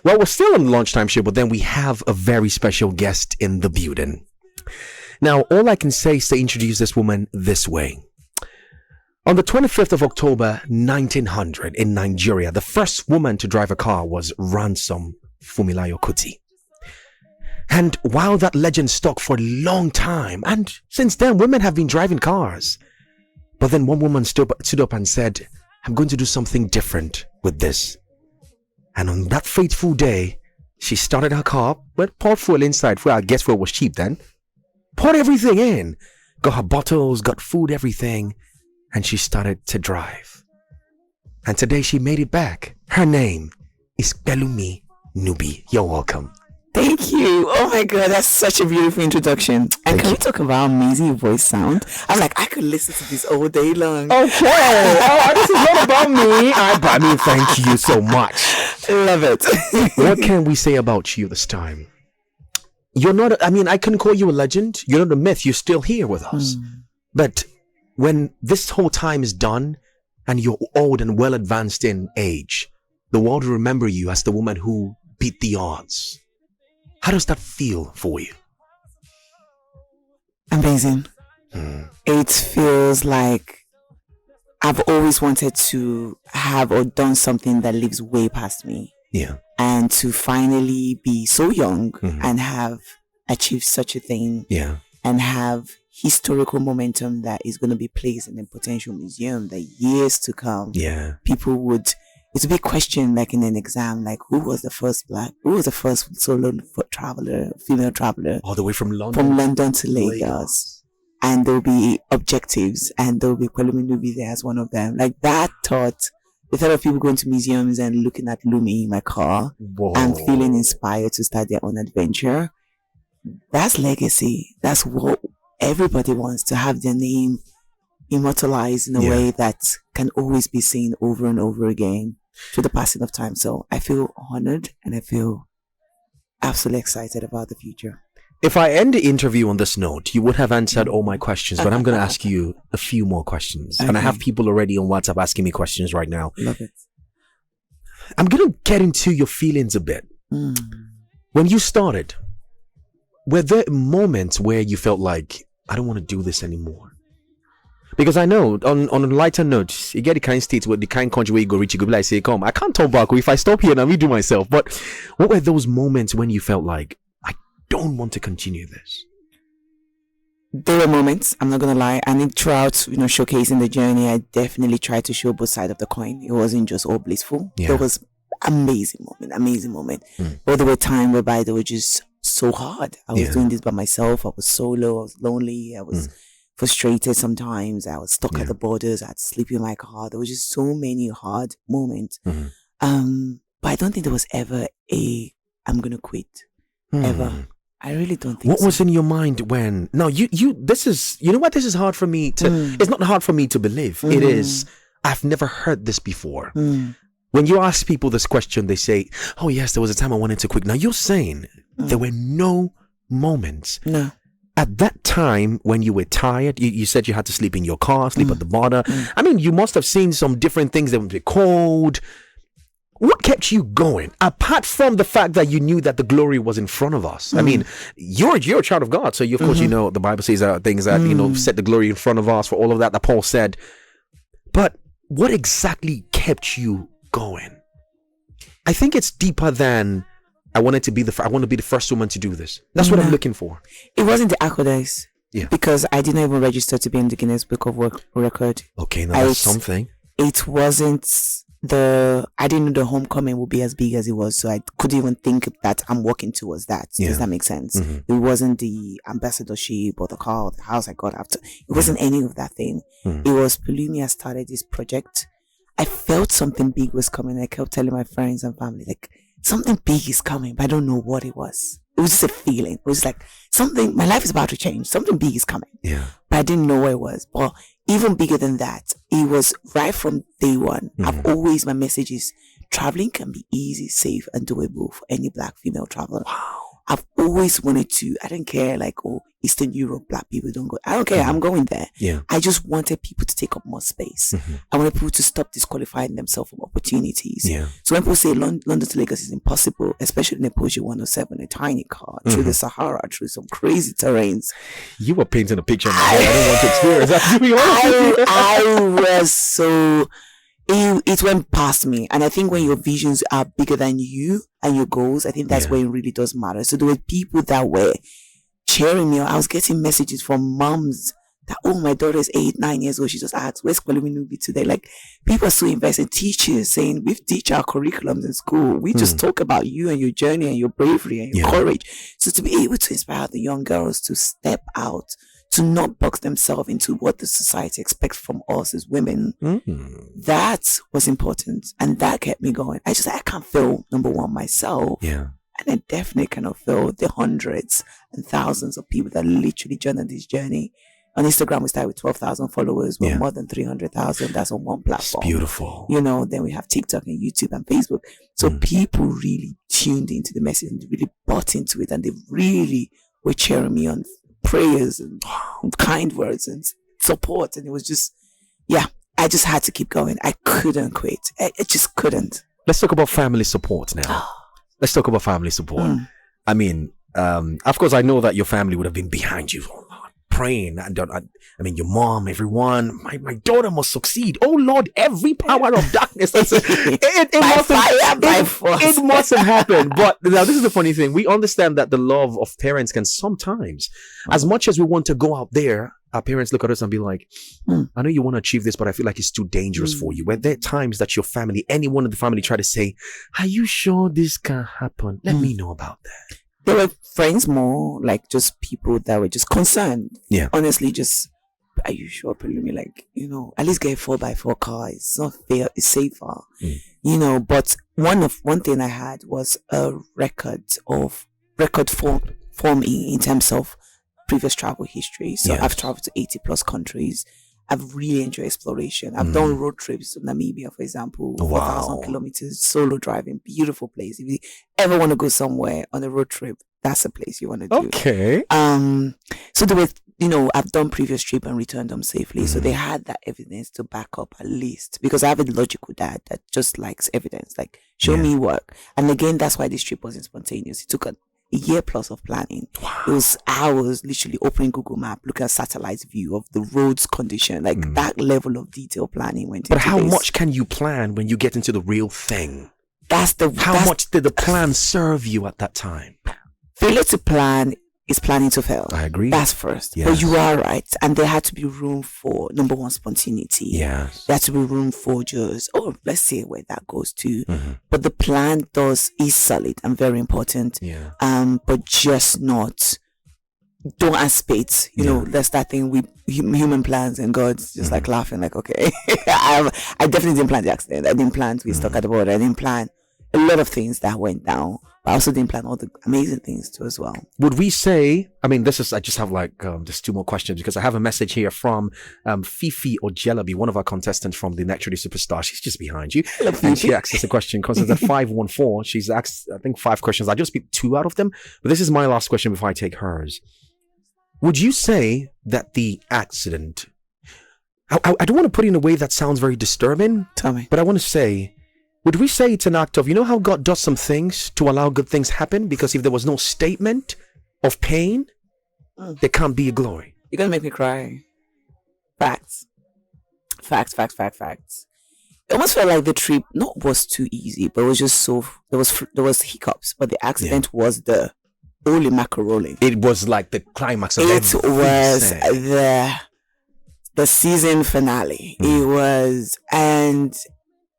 Well, we're still on the lunchtime show, but then we have a very special guest in the building. Now, all I can say is to introduce this woman this way. On the 25th of October, 1900, in Nigeria, the first woman to drive a car was Ransom Funmilayo Kuti. And while that legend stuck for a long time, and since then, women have been driving cars. But then one woman stood up and said, I'm going to do something different with this. And on that fateful day, she started her car, but poured fuel inside. Well, I guess fuel was cheap then. Poured everything in. Got her bottles, got food, everything. And she started to drive. And today she made it back. Her name is PELUMI NNUBI. You're welcome. Thank you. Oh my God, that's such a beautiful introduction. And can we talk about amazing voice sound? I'm like, I could listen to this all day long. Okay. This is not about me. I mean, thank you so much. Love it. What can we say about you this time? You're not, I couldn't call you a legend. You're not a myth. You're still here with us. But when this whole time is done and you're old and well advanced in age, the world will remember you as the woman who beat the odds. How does that feel for you? Amazing. It feels like I've always wanted to have or done something that lives way past me. Yeah. And to finally be so young and have achieved such a thing. Yeah. And have historical momentum that is going to be placed in a potential museum that years to come. Yeah. People would, it's a big question, like in an exam, like who was the first solo traveler, female traveler? All the way from London. From London to Lagos. And there'll be objectives and there'll be PELUMI NNUBI there as one of them. Like that thought, the thought of people going to museums and looking at Lumi in my car and feeling inspired to start their own adventure. That's legacy. That's what everybody wants, to have their name immortalized in a way that can always be seen over and over again through the passing of time. So I feel honored and I feel absolutely excited about the future. If I end the interview on this note, you would have answered all my questions, but I'm going to ask you a few more questions. Okay. And I have people already on WhatsApp asking me questions right now. Love it. I'm going to get into your feelings a bit. When you started, were there moments where you felt like, I don't want to do this anymore? Because I know, on a lighter note, you get the kind of state where the kind of country where you go reach, you go be like, say, come, I can't talk back. If I stop here, now me do myself. But what were those moments when you felt like, I don't want to continue this? There were moments, I'm not going to lie. And throughout, showcasing the journey, I definitely tried to show both sides of the coin. It wasn't just all blissful. Yeah. There was amazing moment. But there were times whereby they were just so hard. I was doing this by myself. I was solo. I was lonely. I was frustrated sometimes. I was stuck at the borders. I had to sleep in my car. There was just so many hard moments. But I don't think there was ever I'm going to quit. Ever. I really don't think What was in your mind when... No, this is... You know what? This is hard for me to... It's not hard for me to believe. It is... I've never heard this before. When you ask people this question, they say, oh yes, there was a time I wanted to quit. Now you're saying there were no moments. No. At that time when you were tired, you said you had to sleep in your car, sleep at the border. I mean, you must have seen some different things that would be cold. What kept you going? Apart from the fact that you knew that the glory was in front of us. I mean, you're a child of God. So you, of course, the Bible says things that, set the glory in front of us, for all of that Paul said. But what exactly kept you going? I think it's deeper than I want to be the first woman to do this. That's what I'm looking for. It wasn't the accolades. Yeah. Because I didn't even register to be in the Guinness Book of Record. Okay, now that's something. It wasn't I didn't know the homecoming would be as big as it was, so I couldn't even think that I'm working towards that. Does that make sense? It wasn't the ambassadorship or the car or the house I got after. It wasn't any of that thing. It was PELUMI. I started this project. I felt something big was coming. I kept telling my friends and family, like, something big is coming, but I don't know what it was. It was just a feeling. It was like my life is about to change. Something big is coming. Yeah. But I didn't know what it was. But even bigger than that, it was right from day one. My message is traveling can be easy, safe, and doable for any black female traveler. Wow. I've always wanted to. I don't care, like, oh, Eastern Europe, black people don't go. I don't care. I'm going there. Yeah. I just wanted people to take up more space. I wanted people to stop disqualifying themselves from opportunities. Yeah. So when people say London to Lagos is impossible, especially in a Porsche 107, a tiny car, through the Sahara, through some crazy terrains. You were painting a picture in my head. I didn't want to experience that, to be honest. I was so... It went past me. And I think when your visions are bigger than you and your goals, I think that's when it really does matter. So there were people that were cheering me. I was getting messages from moms that, oh, my daughter is 8, 9 years old. She just asked, where's PELUMI NNUBI today? Like, people are so invested. Teachers saying, we teach our curriculums in school. We just talk about you and your journey and your bravery and your courage. So to be able to inspire the young girls to step out, to not box themselves into what the society expects from us as women, that was important. And that kept me going. I can't fail, number one, myself. Yeah. And I definitely cannot fail the hundreds and thousands of people that literally joined this journey. On Instagram, we started with 12,000 followers. We're more than 300,000. That's on one platform. It's beautiful. You know, then we have TikTok and YouTube and Facebook. So people really tuned into the message and really bought into it. And they really were cheering me on, prayers and kind words and support. And it was just, I just had to keep going. I couldn't quit. I just couldn't. Let's talk about family support now. Let's talk about family support. I mean, of course, I know that your family would have been behind you, praying. I mean, your mom, everyone. My daughter must succeed. Oh Lord, every power of darkness. It must have happened. But now, this is the funny thing. We understand that the love of parents can sometimes, as much as we want to go out there, our parents look at us and be like, I know you want to achieve this, but I feel like it's too dangerous for you. When there are times that your family, anyone in the family, try to say, are you sure this can happen? Let me know about that. They were friends more, like just people that were just concerned. Yeah. Honestly, just, are you sure, PELUMI? Like, you know, at least get a 4x4 car. It's not fair. It's safer. You know, but one thing I had was a record for me in terms of previous travel history. So I've traveled to 80 plus countries. I've really enjoyed exploration. I've done road trips to Namibia, for example, 4,000 kilometers, solo driving, beautiful place. If you ever want to go somewhere on a road trip, that's a place you want to do. Okay. So there was, you know, I've done previous trip and returned them safely. So they had that evidence to back up at least, because I have a logical dad that just likes evidence, like show me work. And again, that's why this trip wasn't spontaneous. It took a year plus of planning. It was hours literally opening Google Map, looking at satellite view of the roads condition, like that level of detail planning went into But how this. much can you plan when you get into the real thing? How much did the plan serve you at that time? Failure to plan is planning to fail. I agree. That's first. But you are right. And there had to be room for, number one, spontaneity. Yes. There had to be room for just, let's see where that goes to. But the plan is solid and very important. Yeah. But just not, don't anticipate, you know, that's that thing with human plans and God's just like laughing, like, okay. I definitely didn't plan the accident. I didn't plan to be stuck at the border. I didn't plan a lot of things that went down. I also didn't plan all the amazing things too as well. Would we say, I mean, I just have like just two more questions, because I have a message here from Fifi Ojelabi, one of our contestants from the Naturally Superstar. She's just behind you. And she asked us a question, because at 514, she's asked, I think, 5 questions. I just picked 2 out of them, but this is my last question before I take hers. Would you say that the accident, I don't want to put it in a way that sounds very disturbing. Tell me. But I want to say, would we say it's an act of, you know how God does some things to allow good things happen? Because if there was no statement of pain, there can't be a glory. You're going to make me cry. Facts. It almost felt like the trip was too easy, but it was just so, there was hiccups, but the accident was the holy macaroni. It was like the climax of it. It was the season finale. It was, and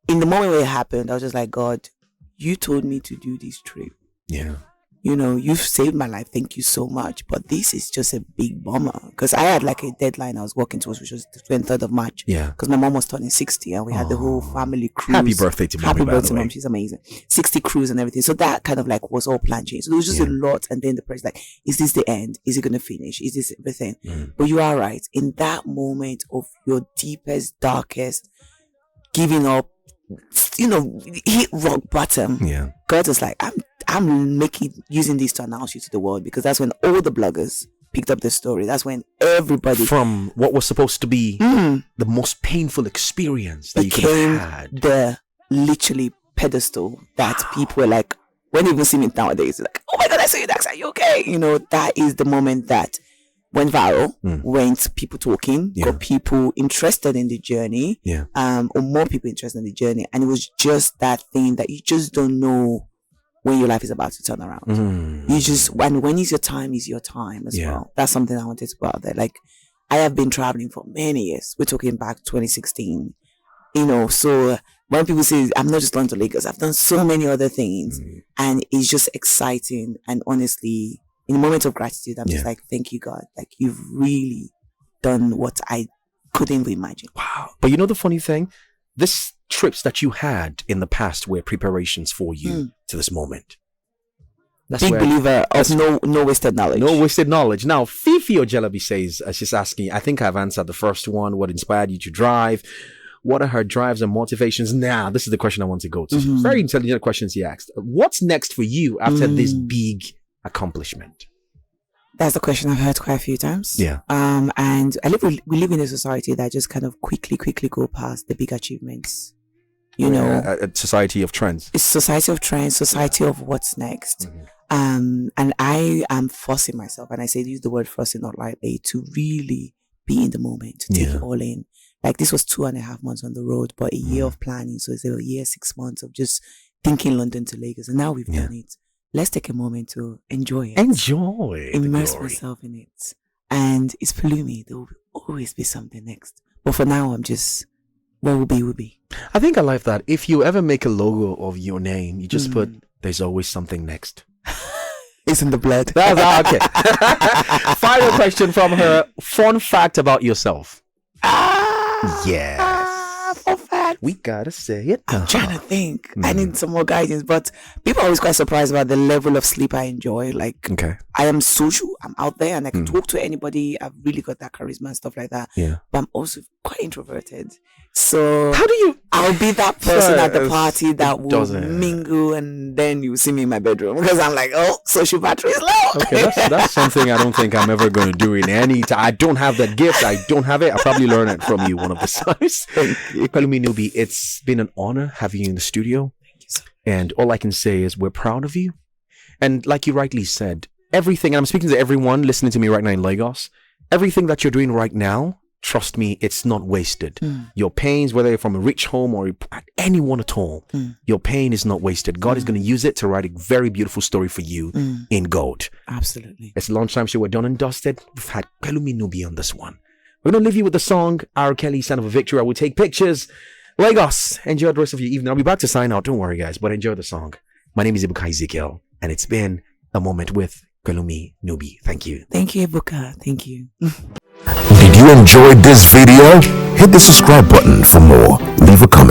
in the moment where it happened, I was just like, God, you told me to do this trip. Yeah. You know, you've saved my life. Thank you so much. But this is just a big bummer. Because I had like a deadline I was working towards, which was the 23rd of March. Yeah. Because my mom was turning 60 and we had the whole family cruise. Happy birthday to Mom. Happy birthday, Mom. She's amazing. 60 cruise and everything. So that kind of like was all plan change. So there was just a lot. And then the person like, is this the end? Is it going to finish? Is this everything? But you are right. In that moment of your deepest, darkest, giving up, you know, hit rock bottom. Yeah. God was like, I'm using this to announce you to the world, because that's when all the bloggers picked up the story. That's when everybody, from what was supposed to be the most painful experience that you could have had, the literally pedestal that people were like, when you even see me nowadays, like, oh my God, I saw you next. Are you okay? You know, that is the moment that went viral, went people talking, got people interested in the journey, or more people interested in the journey. And it was just that thing that you just don't know when your life is about to turn around. You just, when is your time as well. That's something I wanted to put out there. Like, I have been traveling for many years. We're talking back 2016, you know, so when people say, I'm not just going to Lagos, I've done so many other things, and it's just exciting. And honestly, in a moment of gratitude, I'm just like, thank you, God. Like, you've really done what I couldn't even imagine. Wow. But you know the funny thing? These trips that you had in the past were preparations for you to this moment. That's big believer of no wasted knowledge. No wasted knowledge. Now, Fifi Ojelabi says, she's asking, I think I've answered the first one. What inspired you to drive? What are her drives and motivations? Now, this is the question I want to go to. Very intelligent questions he asked. What's next for you after this big accomplishment? That's the question I've heard quite a few times. Yeah. And we live in a society that just kind of quickly go past the big achievements. You know, a society of trends. It's society of trends, society of what's next. And I am forcing myself, and I say use the word forcing not lightly, to really be in the moment, to take it all in. Like, this was 2.5 months on the road, but a year of planning. So it's a year, 6 months of just thinking London to Lagos. And now we've done it. Let's take a moment to enjoy it. Immerse myself in it. And it's PELUMI. There will always be something next. But for now, I'm just, what will be, will be. I think I like that. If you ever make a logo of your name, you just put, there's always something next. It's in the blood. That's okay. Final question from her. Fun fact about yourself. Yes. Fun fact. We gotta say it. I'm trying to think. I need some more guidance, but people are always quite surprised about the level of sleep I enjoy. Like, I am social. I'm out there and I can talk to anybody. I've really got that charisma and stuff like that. Yeah. But I'm also quite introverted. So how do you? I'll be that person at the party that will mingle, and then you see me in my bedroom because I'm like, oh, social battery is low. Okay, that's something I don't think I'm ever going to do in any time. I don't have that gift. I don't have it. I'll probably learn it from you one of the times. Thank you. PELUMI NNUBI, it's been an honor having you in the studio. Thank you, sir. And all I can say is we're proud of you. And like you rightly said, everything, and I'm speaking to everyone listening to me right now in Lagos, everything that you're doing right now, trust me, it's not wasted. Your pains, whether you're from a rich home or anyone at all, your pain is not wasted. God is going to use it to write a very beautiful story for you in gold. Absolutely. It's a lunchtime show. We're done and dusted. We've had PELUMI NNUBI on this one. We're going to leave you with the song R. Kelly, Son of a Victory. I will take pictures. Lagos, enjoy the rest of your evening. I'll be back to sign out. Don't worry, guys, but enjoy the song. My name is 𝐒𝐭𝐴ZKL, and it's been a moment with PELUMI NNUBI. Thank you. Thank you, Ebuka. Thank you. Did you enjoy this video? Hit the subscribe button for more. Leave a comment.